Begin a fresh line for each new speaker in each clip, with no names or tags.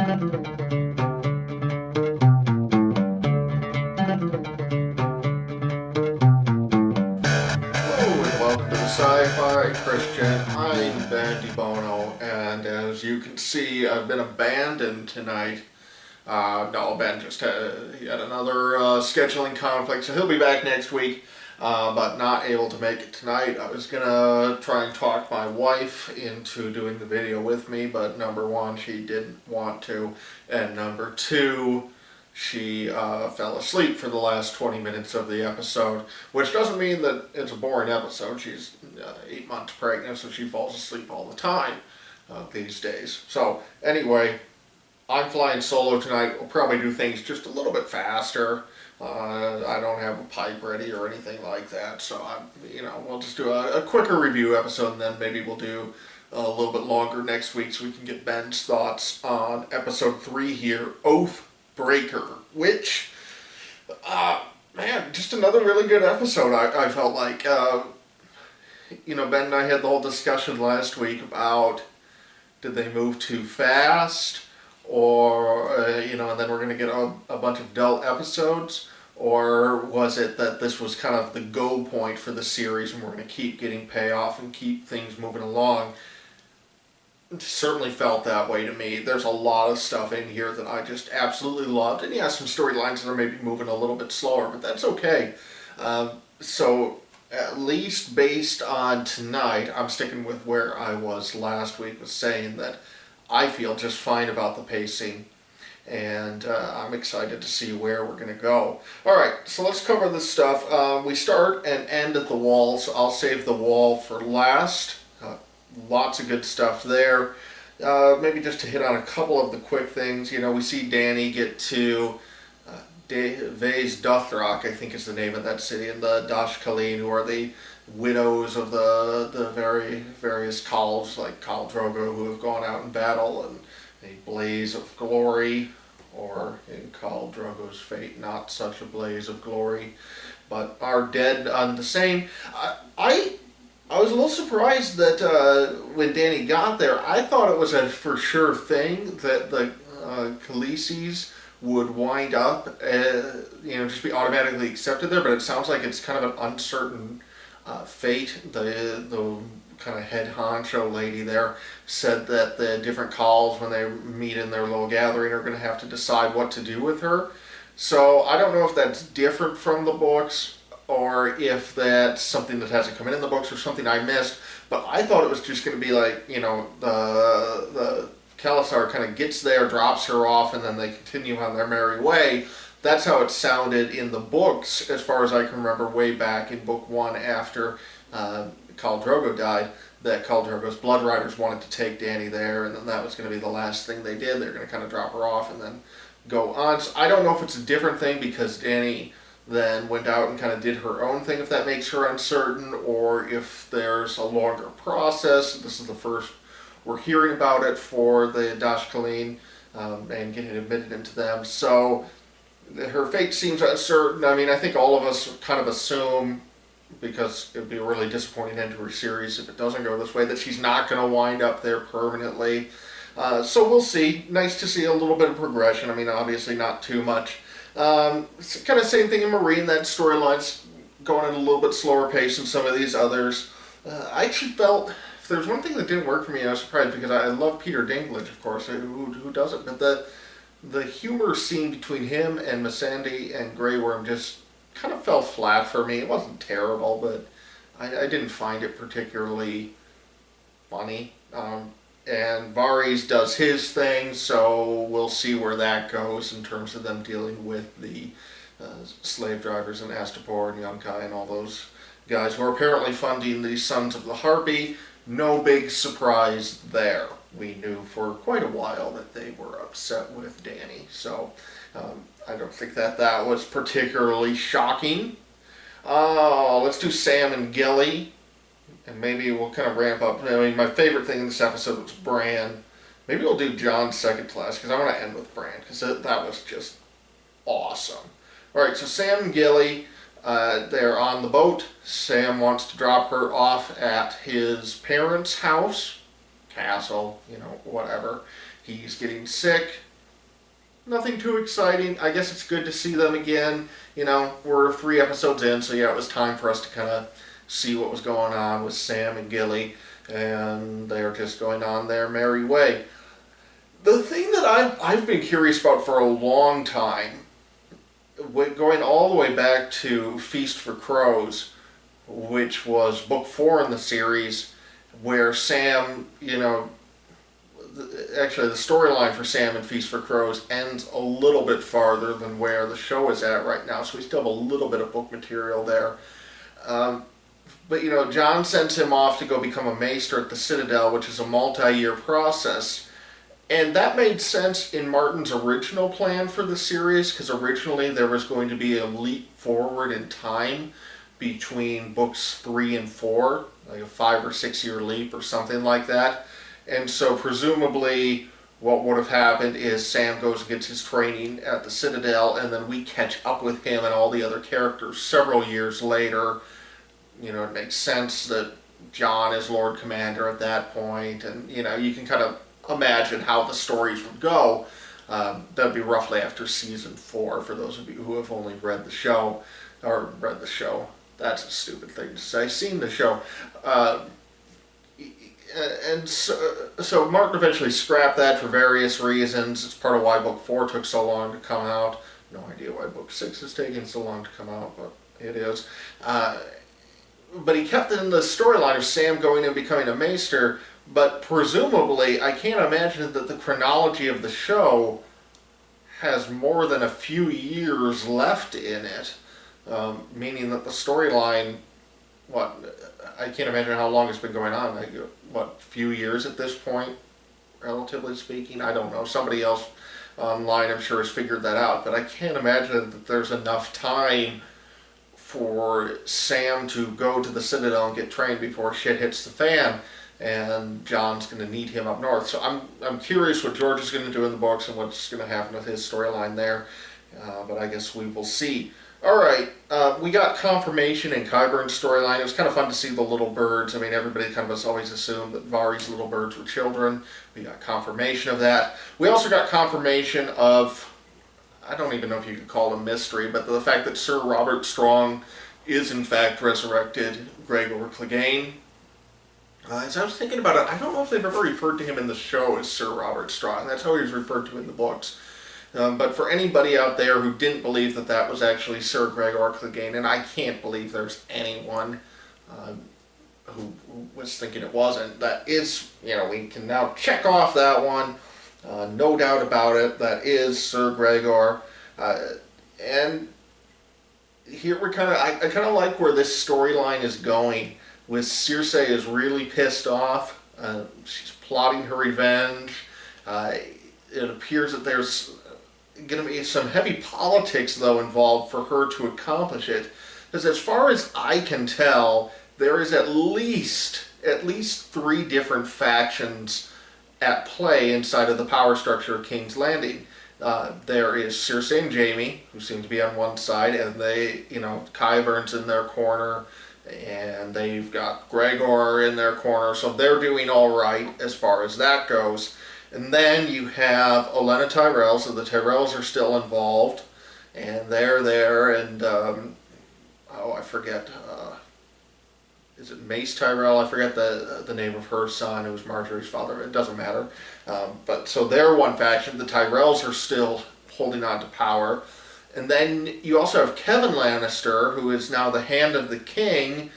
And welcome to the Sci-Fi Christian. I'm Ben DiBono, and as you can see, I've been abandoned tonight. No, Ben just had another scheduling conflict, so he'll be back next week, but not able to make it tonight. I was gonna try and talk my wife into doing the video with me, but number one, she didn't want to, and number two, she fell asleep for the last 20 minutes of the episode, which doesn't mean that it's a boring episode. She's 8 months pregnant, so she falls asleep all the time these days. So anyway, I'm flying solo tonight. We'll probably do things just a little bit faster. I don't have a pipe ready or anything like that, so we'll just do a quicker review episode, and then maybe we'll do a little bit longer next week so we can get Ben's thoughts on episode 3 here, Oathbreaker, which, man, just another really good episode. I felt like, Ben and I had the whole discussion last week about did they move too fast, or, and then we're going to get a bunch of dull episodes, or was it that this was kind of the go point for the series and we're going to keep getting payoff and keep things moving along? It certainly felt that way to me. There's a lot of stuff in here that I just absolutely loved, and yeah, some storylines that are maybe moving a little bit slower, but that's okay. So at least based on tonight, I'm sticking with where I was last week, was saying that I feel just fine about the pacing, and I'm excited to see where we're going to go. Alright, so let's cover this stuff. We start and end at the wall, so I'll save the wall for last. Lots of good stuff there. Maybe just to hit on a couple of the quick things. We see Dany get to Vase Dothrak, I think is the name of that city, and the Dash Kalin, who are the widows of the various Khals, like Khal Drogo, who have gone out in battle, and a blaze of glory, or in Khal Drogo's fate, not such a blaze of glory, but are dead on the same. I was a little surprised that when Dany got there, I thought it was a for sure thing that the Khaleesi's would wind up, just be automatically accepted there, but it sounds like it's kind of an uncertain fate. The kind of head honcho lady there said that the different Khals, when they meet in their little gathering, are going to have to decide what to do with her. So I don't know if that's different from the books, or if that's something that hasn't come in the books or something I missed, but I thought it was just going to be like, the Khalasar kind of gets there, drops her off, and then they continue on their merry way. That's how it sounded in the books, as far as I can remember, way back in book 1 after Khal Drogo died, that Khal Drogo's Blood Riders wanted to take Dany there, and then that was going to be the last thing they did. They're going to kind of drop her off and then go on. So I don't know if it's a different thing because Dany then went out and kind of did her own thing, if that makes her uncertain, or if there's a longer process. This is the first we're hearing about it for the Dash Kalin, and getting admitted into them. So her fate seems uncertain. I mean, I think all of us kind of assume, because it would be a really disappointing end to her series if it doesn't go this way, that she's not going to wind up there permanently. So we'll see. Nice to see a little bit of progression. I mean, obviously not too much. It's kind of same thing in Meereen. That storyline's going at a little bit slower pace than some of these others. I actually felt, if there's one thing that didn't work for me, I was surprised, because I love Peter Dinklage, of course, who doesn't, but the humor scene between him and Missandei and Grey Worm just kind of fell flat for me. It wasn't terrible, but I didn't find it particularly funny. And Varys does his thing, so we'll see where that goes in terms of them dealing with the slave drivers in Astapor and Yunkai and all those guys who are apparently funding the Sons of the Harpy. No big surprise there. We knew for quite a while that they were upset with Dany, so I don't think that was particularly shocking. Let's do Sam and Gilly. And maybe we'll kind of ramp up. I mean, my favorite thing in this episode was Bran. Maybe we'll do Jon second to last, because I want to end with Bran, because that was just awesome. Alright, so Sam and Gilly, they're on the boat. Sam wants to drop her off at his parents' house, castle, whatever. He's getting sick. nothing too exciting. I guess it's good to see them again. You know, we're 3 episodes in, so yeah, it was time for us to kind of see what was going on with Sam and Gilly, and they're just going on their merry way. The thing that I've been curious about for a long time, going all the way back to Feast for Crows, which was book 4 in the series, where Sam, you know, actually the storyline for Sam and Feast for Crows ends a little bit farther than where the show is at right now, so we still have a little bit of book material there. But you know, Jon sends him off to go become a maester at the Citadel, which is a multi-year process. And that made sense in Martin's original plan for the series, because originally there was going to be a leap forward in time between books 3 and 4, like a 5 or 6 year leap or something like that. And so presumably what would have happened is Sam goes and gets his training at the Citadel, and then we catch up with him and all the other characters several years later. You know, it makes sense that Jon is Lord Commander at that point, and you know, you can kind of imagine how the stories would go. That'd be roughly after season 4, for those of you who have only read the show, or read the show. That's a stupid thing to say. Seen the show. And so Martin eventually scrapped that for various reasons. It's part of why book 4 took so long to come out. No idea why book 6 is taking so long to come out, but it is. But he kept in the storyline of Sam going and becoming a maester, but presumably, I can't imagine that the chronology of the show has more than a few years left in it, meaning that the storyline, I can't imagine how long it's been going on, like, few years at this point, relatively speaking? I don't know. Somebody else online, I'm sure, has figured that out, but I can't imagine that there's enough time for Sam to go to the Citadel and get trained before shit hits the fan, and Jon's going to need him up north. So I'm curious what George is going to do in the books and what's going to happen with his storyline there, but I guess we will see. Alright, we got confirmation in Qyburn's storyline. It was kind of fun to see the little birds. I mean, everybody kind of has always assumed that Vari's little birds were children. We got confirmation of that. We also got confirmation of, I don't even know if you could call it a mystery, but the fact that Sir Robert Strong is in fact resurrected Gregor Clegane. As I was thinking about it, I don't know if they've ever referred to him in the show as Sir Robert Strong. That's how he was referred to in the books. But for anybody out there who didn't believe that that was actually Sir Gregor Clegane, and I can't believe there's anyone who was thinking it wasn't, that is, you know, we can now check off that one. No doubt about it, that is Sir Gregor. And here we're I kind of like where this storyline is going, with Cersei is really pissed off. She's plotting her revenge. It appears that there's going to be some heavy politics, though, involved for her to accomplish it. Because as far as I can tell, there is at least 3 different factions at play inside of the power structure of King's Landing. There is Cersei and Jaime, who seem to be on one side, and they, you know, Qyburn's in their corner, and they've got Gregor in their corner, so they're doing all right as far as that goes. And then you have Olenna Tyrell, so the Tyrells are still involved, and they're there, and, I forget, is it Mace Tyrell? I forget the name of her son, who was Marjorie's father. It doesn't matter. But so they're one faction. The Tyrells are still holding on to power. And then you also have Kevin Lannister, who is now the Hand of the King,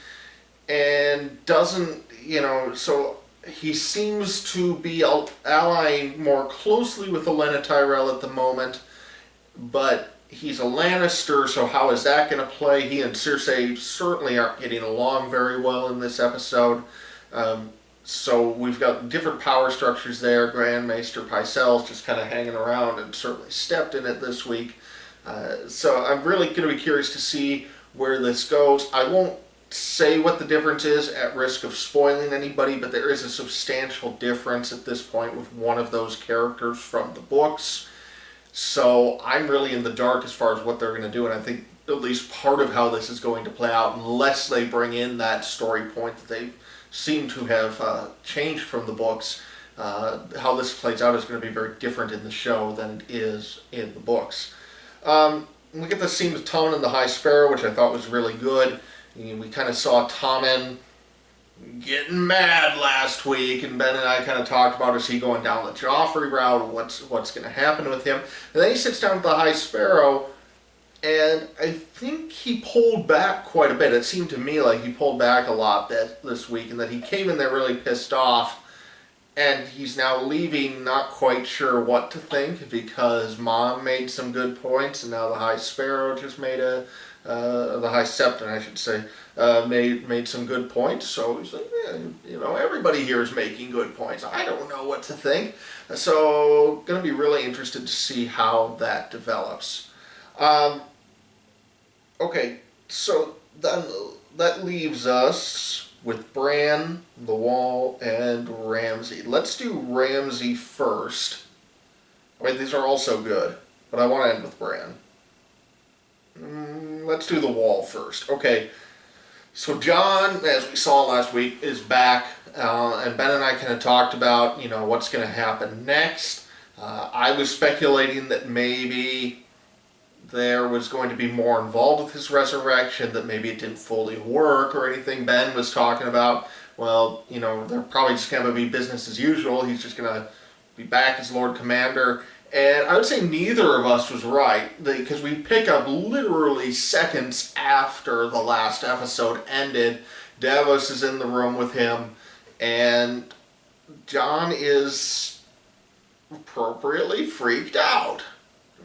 and doesn't, you know, so he seems to be allying more closely with Olenna Tyrell at the moment, but he's a Lannister, so how is that going to play? He and Cersei certainly aren't getting along very well in this episode. So we've got different power structures there. Grand Maester Pycelle's just kind of hanging around and certainly stepped in it this week. So I'm really going to be curious to see where this goes. I won't say what the difference is at risk of spoiling anybody, but there is a substantial difference at this point with one of those characters from the books. So I'm really in the dark as far as what they're going to do, and I think at least part of how this is going to play out, unless they bring in that story point that they seem to have changed from the books, how this plays out is going to be very different in the show than it is in the books. We get the scene with Tommen and the High Sparrow, which I thought was really good. We kind of saw Tommen getting mad last week, and Ben and I kind of talked about, is he going down the Joffrey route, what's going to happen with him. And then he sits down with the High Sparrow, and I think he pulled back quite a bit. It seemed to me like he pulled back a lot this week, and that he came in there really pissed off, and he's now leaving not quite sure what to think, because Mom made some good points, and now the High Sparrow just made the High Septon, I should say, made some good points. So he's like, yeah, everybody here is making good points. I don't know what to think. So going to be really interested to see how that develops. Okay, so then that leaves us with Bran, the Wall, and Ramsay. Let's do Ramsay first. These are also good, but I want to end with Bran. Let's do the Wall first. Okay, so Jon, as we saw last week, is back, and Ben and I kind of talked about, what's going to happen next. I was speculating that maybe there was going to be more involved with his resurrection, that maybe it didn't fully work or anything. Ben was talking about, well, they're probably just going to be business as usual. He's just going to be back as Lord Commander. And I would say neither of us was right, because we pick up literally seconds after the last episode ended. Davos is in the room with him, and Jon is appropriately freaked out.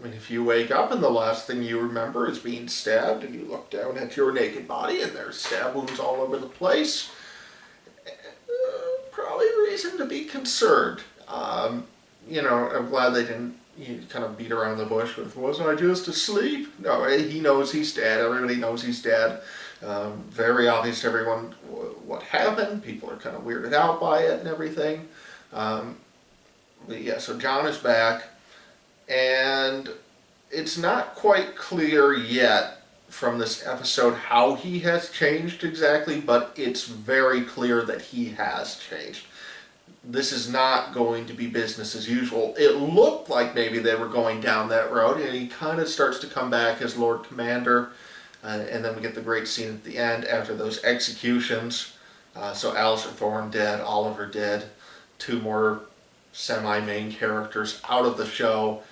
If you wake up and the last thing you remember is being stabbed, and you look down at your naked body and there's stab wounds all over the place, probably reason to be concerned. I'm glad they didn't kind of beat around the bush with, wasn't I just asleep? No, he knows he's dead. Everybody knows he's dead. Very obvious to everyone what happened. People are kind of weirded out by it and everything. But yeah, so Jon is back. And it's not quite clear yet from this episode how he has changed exactly, but it's very clear that he has changed. This is not going to be business as usual. It looked like maybe they were going down that road, and he kind of starts to come back as Lord Commander, and then we get the great scene at the end after those executions. So Alistair Thorne dead, Oliver dead, two more semi-main characters out of the show.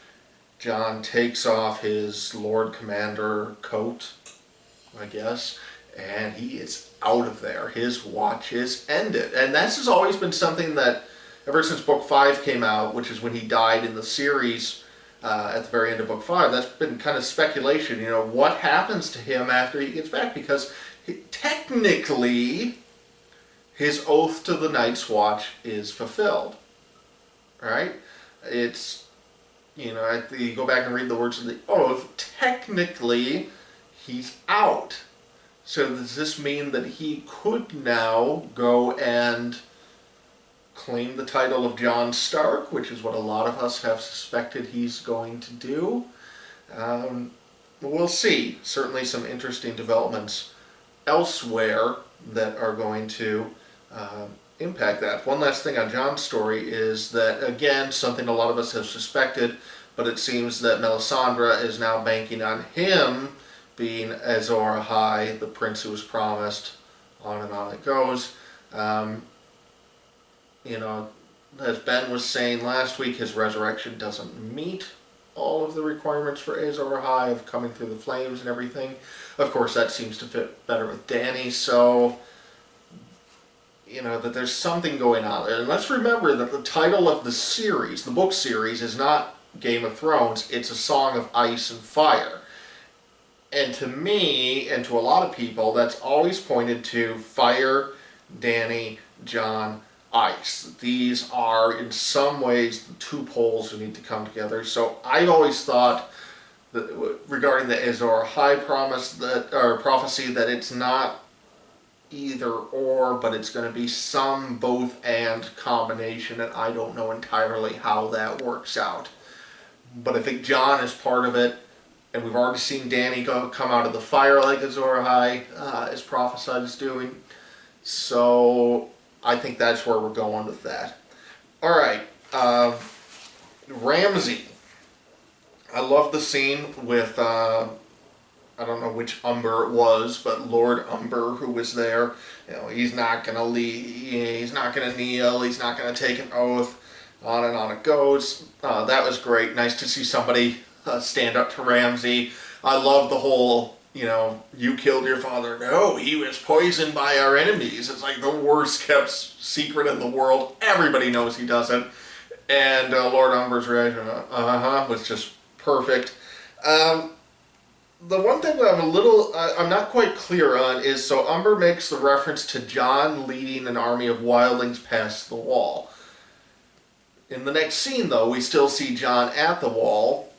Jon takes off his Lord Commander coat, I guess, and he is out of there. His watch is ended. And this has always been something that, ever since Book 5 came out, which is when he died in the series at the very end of Book 5, that's been kind of speculation. What happens to him after he gets back? Because technically, his oath to the Night's Watch is fulfilled. Right? It's... you go back and read the words of the oath, technically, he's out. So does this mean that he could now go and claim the title of Jon Stark, which is what a lot of us have suspected he's going to do? We'll see. Certainly some interesting developments elsewhere that are going to impact that. One last thing on Jon's story is that, again, something a lot of us have suspected, but it seems that Melisandre is now banking on him being Azor Ahai, the prince who was promised. On and on it goes. As Ben was saying last week, his resurrection doesn't meet all of the requirements for Azor Ahai of coming through the flames and everything. Of course, that seems to fit better with Dany, so... that there's something going on there. And let's remember that the title of the series, the book series, is not Game of Thrones, it's A Song of Ice and Fire. And to me, and to a lot of people, that's always pointed to fire, Dany, Jon, ice. These are, in some ways, the two poles who need to come together. So I've always thought, that, regarding the Azor Ahai prophecy, that it's not either or, but it's going to be some both and combination, and I don't know entirely how that works out. But I think Jon is part of it, and we've already seen Dany come out of the fire like Azor Ahai is prophesied as doing. So I think that's where we're going with that. Alright, Ramsay. I love the scene with, I don't know which Umber it was, but Lord Umber who was there. You know, he's not going to leave, he's not going to kneel, he's not going to take an oath, on and on it goes. That was great. Nice to see somebody stand up to Ramsay. I love the whole, you killed your father. No, he was poisoned by our enemies. It's like the worst kept secret in the world. Everybody knows he doesn't. And Lord Umber's reaction, was just perfect. The one thing that I'm not quite clear on is, so Umber makes the reference to Jon leading an army of wildlings past the wall. In the next scene, though, we still see Jon at the wall.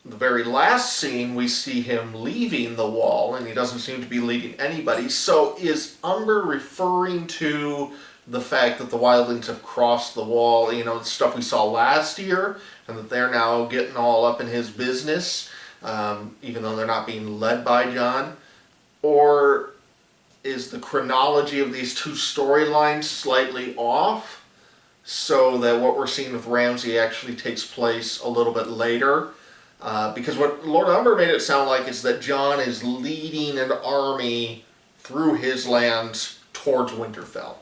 The very last scene, we see him leaving the wall, and he doesn't seem to be leading anybody. So is Umber referring to the fact that the wildlings have crossed the wall, the stuff we saw last year, and that they're now getting all up in his business? Even though they're not being led by Jon? Or is the chronology of these two storylines slightly off, so that what we're seeing with Ramsay actually takes place a little bit later? Because what Lord Umber made it sound like is that Jon is leading an army through his lands towards Winterfell.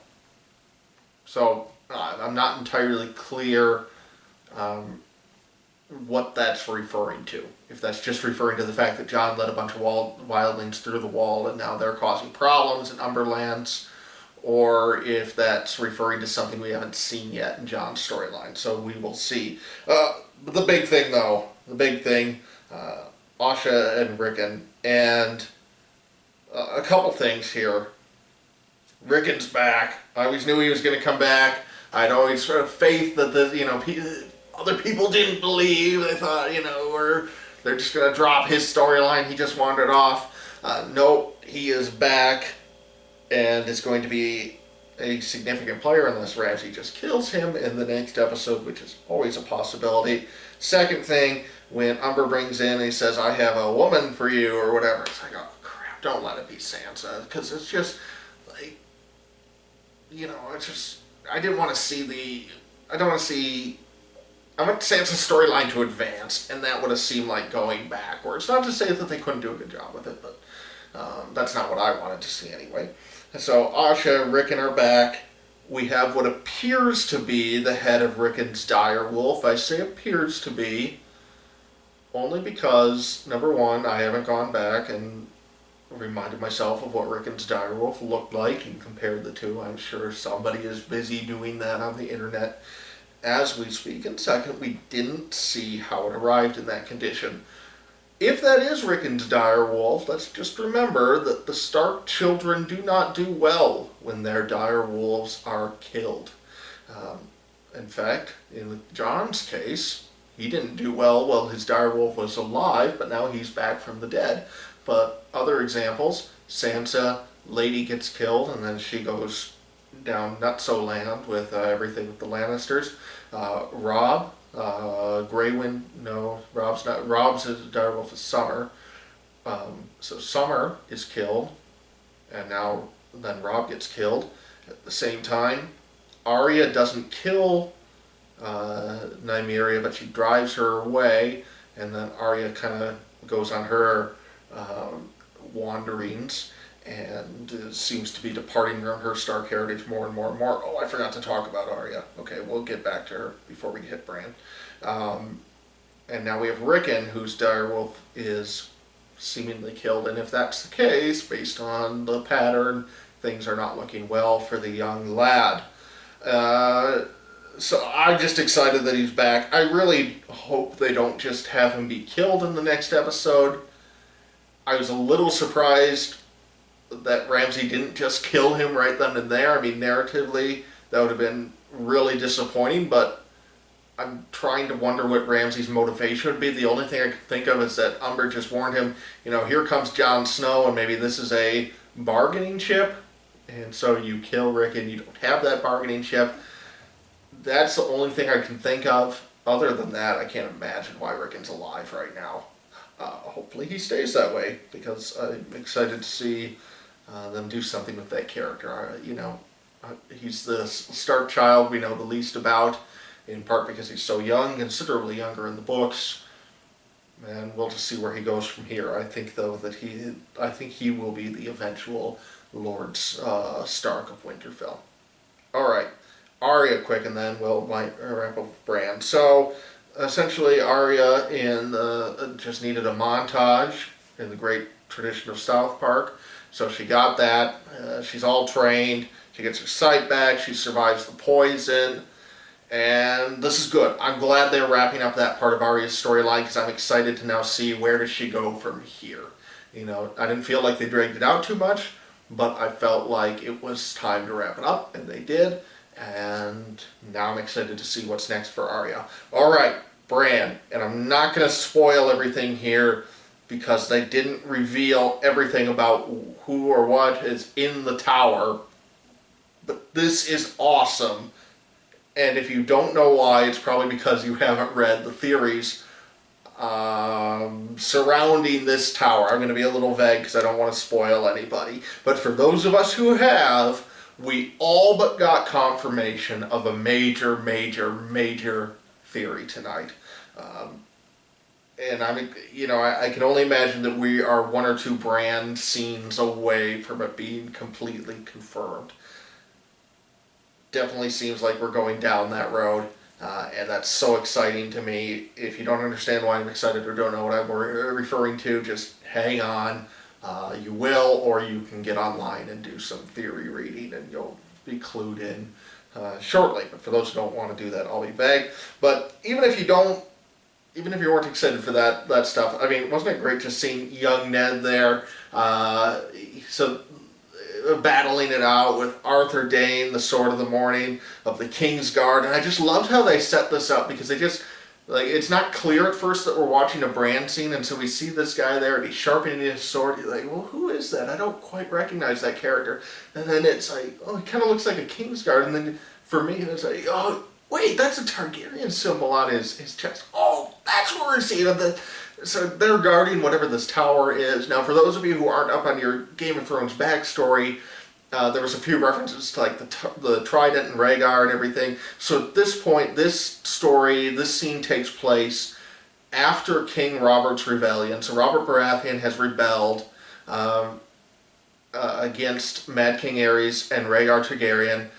So I'm not entirely clear what that's referring to. If that's just referring to the fact that Jon led a bunch of wildlings through the wall and now they're causing problems in Umberlands, or if that's referring to something we haven't seen yet in Jon's storyline. So we will see. The big thing, though, Asha and Rickon, and a couple things here. Rickon's back. I always knew he was going to come back. I'd always sort of faith that other people didn't believe. They thought, or they're just going to drop his storyline. He just wandered off. Nope, he is back, and is going to be a significant player unless Ramsay just kills him in the next episode, which is always a possibility. Second thing, when Umber brings in and he says, I have a woman for you, or whatever, it's like, oh crap, don't let it be Sansa, because it's just, like, it's just, I want Sansa's storyline to advance, and that would have seemed like going backwards. Not to say that they couldn't do a good job with it, but that's not what I wanted to see anyway. So Asha and Rickon are back. We have what appears to be the head of Rickon's direwolf. I say appears to be only because, number one, I haven't gone back and reminded myself of what Rickon's direwolf looked like and compared the two. I'm sure somebody is busy doing that on the internet as we speak. And second, we didn't see how it arrived in that condition. If that is Rickon's direwolf, let's just remember that the Stark children do not do well when their direwolves are killed. In fact, in Jon's case, he didn't do well while his direwolf was alive, but now he's back from the dead. But other examples, Sansa, Lady gets killed, and then she goes down Nutso land with everything with the Lannisters. Robb, Greywind, no, Rob's not. Rob's direwolf is Summer. So Summer is killed, and now then Robb gets killed. At the same time, Arya doesn't kill Nymeria, but she drives her away, and then Arya kind of goes on her wanderings and seems to be departing from her Stark heritage more and more and more. Oh, I forgot to talk about Arya. Okay, we'll get back to her before we hit Bran. And now we have Rickon, whose direwolf is seemingly killed, and if that's the case, based on the pattern, things are not looking well for the young lad. So I'm just excited that he's back. I really hope they don't just have him be killed in the next episode. I was a little surprised that Ramsay didn't just kill him right then and there. I mean, narratively, that would have been really disappointing, but I'm trying to wonder what Ramsay's motivation would be. The only thing I could think of is that Umber just warned him, here comes Jon Snow, and maybe this is a bargaining chip, and so you kill Rickon, you don't have that bargaining chip. That's the only thing I can think of. Other than that, I can't imagine why Rickon's alive right now. Hopefully he stays that way, because I'm excited to see them do something with that character. He's the Stark child we know the least about. in part because he's so young, considerably younger in the books. And we'll just see where he goes from here. I think, though, that he will be the eventual Lord Stark of Winterfell. All right, Arya quick, and then we'll wrap up with Bran. So, essentially, Arya just needed a montage in the great tradition of South Park. So she got that. She's all trained. She gets her sight back. She survives the poison. And this is good. I'm glad they're wrapping up that part of Arya's storyline because I'm excited to now see where does she go from here. You know, I didn't feel like they dragged it out too much, but I felt like it was time to wrap it up, and they did. And now I'm excited to see what's next for Arya. All right, Bran, and I'm not going to spoil everything here because they didn't reveal everything about who or what is in the tower. But this is awesome. And if you don't know why, it's probably because you haven't read the theories surrounding this tower. I'm going to be a little vague because I don't want to spoil anybody. But for those of us who have, we all but got confirmation of a major, major, major theory tonight. And I can only imagine that we are one or two Bran scenes away from it being completely confirmed. Definitely seems like we're going down that road, and that's so exciting to me. If you don't understand why I'm excited or don't know what I'm referring to, just hang on. You will, or you can get online and do some theory reading, and you'll be clued in shortly. But for those who don't want to do that, I'll be vague. But even if you weren't excited for that stuff, I mean, wasn't it great just seeing young Ned there? Battling it out with Arthur Dayne, the Sword of the Morning of the King's Guard, and I just loved how they set this up because they just it's not clear at first that we're watching a Bran scene, and so we see this guy there and he's sharpening his sword. You're like, well, who is that? I don't quite recognize that character. And then it's like, oh, he kind of looks like a King's Guard, and then for me it's like, oh, wait, that's a Targaryen symbol on his chest. Oh, that's what we're seeing. So they're guarding whatever this tower is. Now, for those of you who aren't up on your Game of Thrones backstory, there was a few references to like the Trident and Rhaegar and everything. So at this point, this scene takes place after King Robert's rebellion. So Robert Baratheon has rebelled against Mad King Aerys and Rhaegar Targaryen.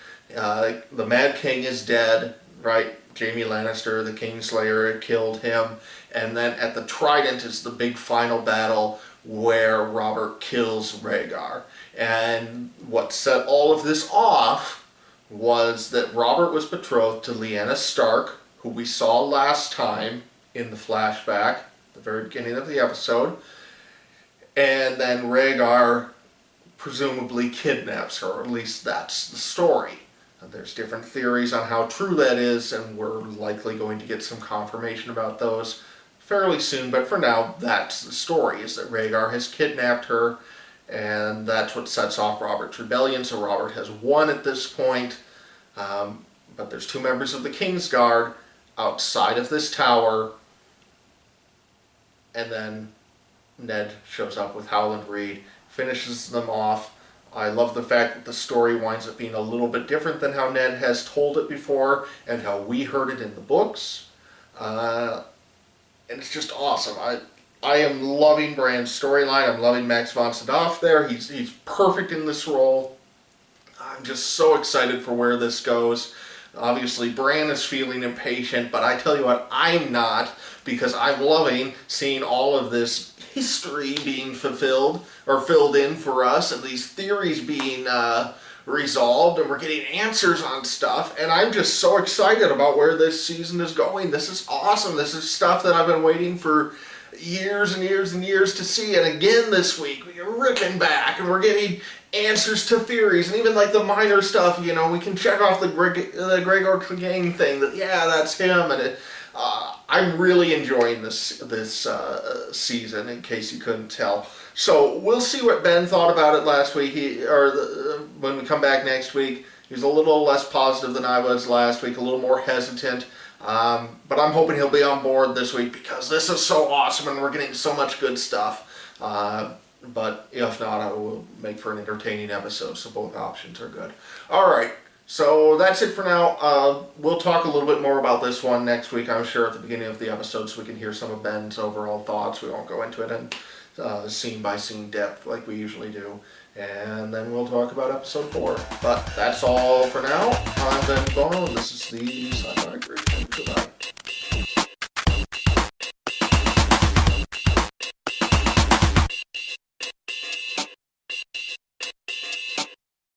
The Mad King is dead, right? Jaime Lannister, the Kingslayer, killed him. And then at the Trident is the big final battle where Robert kills Rhaegar. And what set all of this off was that Robert was betrothed to Lyanna Stark, who we saw last time in the flashback, the very beginning of the episode. And then Rhaegar presumably kidnaps her, or at least that's the story. There's different theories on how true that is, and we're likely going to get some confirmation about those fairly soon, but for now, that's the story, is that Rhaegar has kidnapped her, and that's what sets off Robert's rebellion. So Robert has won at this point, but there's two members of the Kingsguard outside of this tower, and then Ned shows up with Howland Reed, finishes them off. I love the fact that the story winds up being a little bit different than how Ned has told it before and how we heard it in the books. And it's just awesome. I am loving Bran's storyline. I'm loving Max von Sydow there. He's perfect in this role. I'm just so excited for where this goes. Obviously, Bran is feeling impatient, but I tell you what, I'm not, because I'm loving seeing all of this history being fulfilled or filled in for us, and these theories being resolved, and we're getting answers on stuff, and I'm just so excited about where this season is going. This is awesome. This is stuff that I've been waiting for years and years and years to see, and again this week we get Rickon back, and we're getting answers to theories, and even like the minor stuff, you know, we can check off the Gregor Clegane thing, that yeah, that's him, and I'm really enjoying this season, in case you couldn't tell. So we'll see what Ben thought about it last week, when we come back next week. He was a little less positive than I was last week, a little more hesitant. But I'm hoping he'll be on board this week, because this is so awesome and we're getting so much good stuff. But if not, I will make for an entertaining episode, so both options are good. Alright, So that's it for now. We'll talk a little bit more about this one next week, I'm sure, at the beginning of the episode, so we can hear some of Ben's overall thoughts. We won't go into it in scene by scene depth like we usually do. And then we'll talk about episode 4. But that's all for now. I'm Ben Bono, and this is the Sci-Fi Christian. Goodbye.